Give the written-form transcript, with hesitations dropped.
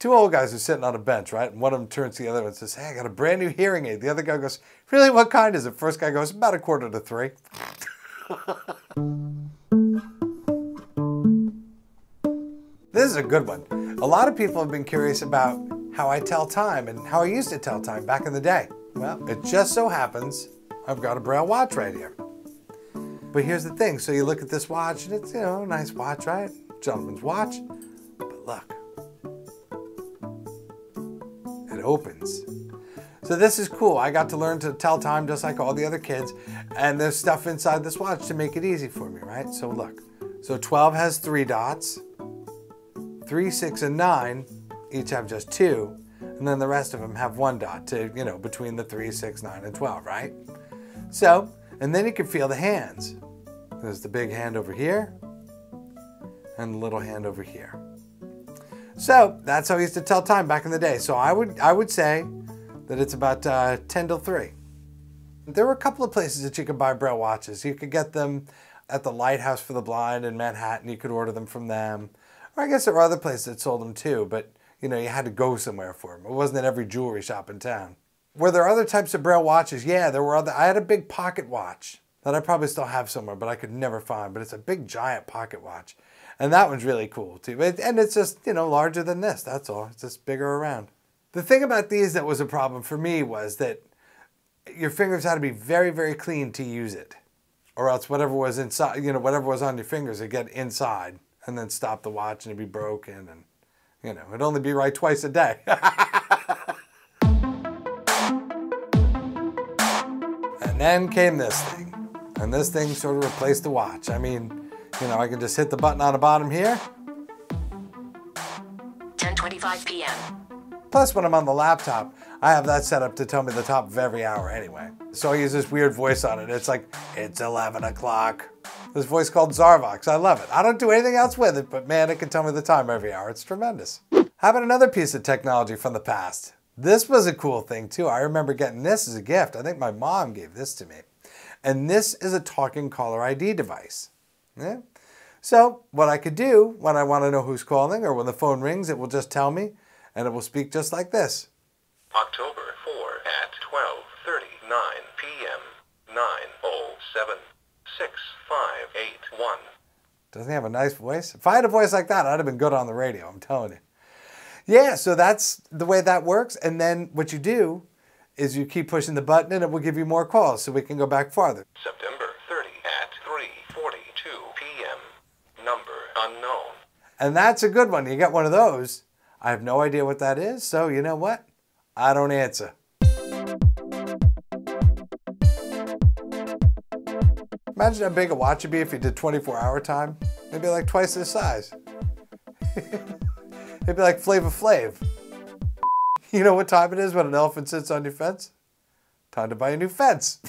two old guys are sitting on a bench, right? And one of them turns to the other one and says, hey, I got a brand new hearing aid. The other guy goes, really, what kind is it? First guy goes, about 2:45. This is a good one. A lot of people have been curious about how I tell time and how I used to tell time back in the day. Well, it just so happens I've got a Braille watch right here. But here's the thing. So you look at this watch and it's, a nice watch, right? Gentleman's watch. But look. It opens. So this is cool. I got to learn to tell time just like all the other kids. And there's stuff inside this watch to make it easy for me, right? So look. So 12 has 3 dots. 3, 6, and 9 each have just 2. And then the rest of them have 1 dot to, between the 3, 6, 9, and 12, right? So, and then you can feel the hands. There's the big hand over here and the little hand over here. So that's how I used to tell time back in the day. So I would say that it's about 10 till 3. There were a couple of places that you could buy Braille watches. You could get them at the Lighthouse for the Blind in Manhattan. You could order them from them. Or I guess there were other places that sold them too, but you had to go somewhere for them. It wasn't at every jewelry shop in town. Were there other types of Braille watches? Yeah, there were other. I had a big pocket watch that I probably still have somewhere, but I could never find. But it's a big giant pocket watch. And that one's really cool too. And it's just, larger than this, that's all. It's just bigger around. The thing about these that was a problem for me was that your fingers had to be very, very clean to use it. Or else whatever was inside, whatever was on your fingers would get inside and then stop the watch and it'd be broken. And, it'd only be right twice a day. And then came this thing. And this thing sort of replaced the watch. I mean, I can just hit the button on the bottom here. 10:25 p.m. Plus, when I'm on the laptop, I have that set up to tell me the top of every hour anyway. So I use this weird voice on it. It's like, it's 11 o'clock. This voice called Zarvox. I love it. I don't do anything else with it, but man, it can tell me the time every hour. It's tremendous. How about another piece of technology from the past? This was a cool thing too. I remember getting this as a gift. I think my mom gave this to me. And this is a talking caller ID device. Yeah. So what I could do when I want to know who's calling or when the phone rings, it will just tell me and it will speak just like this. October 4 at 12:39 p.m. 9:07 6581. Doesn't he have a nice voice? If I had a voice like that, I'd have been good on the radio, I'm telling you. Yeah, so that's the way that works. And then what you do is you keep pushing the button and it will give you more calls so we can go back farther. September 30 at 3:42 p.m. Number unknown. And that's a good one. You get one of those. I have no idea what that is, so you know what? I don't answer. Imagine how big a watch would be if you did 24-hour time. It'd be like twice the size. It'd be like Flavor Flav. You know what time it is when an elephant sits on your fence? Time to buy a new fence.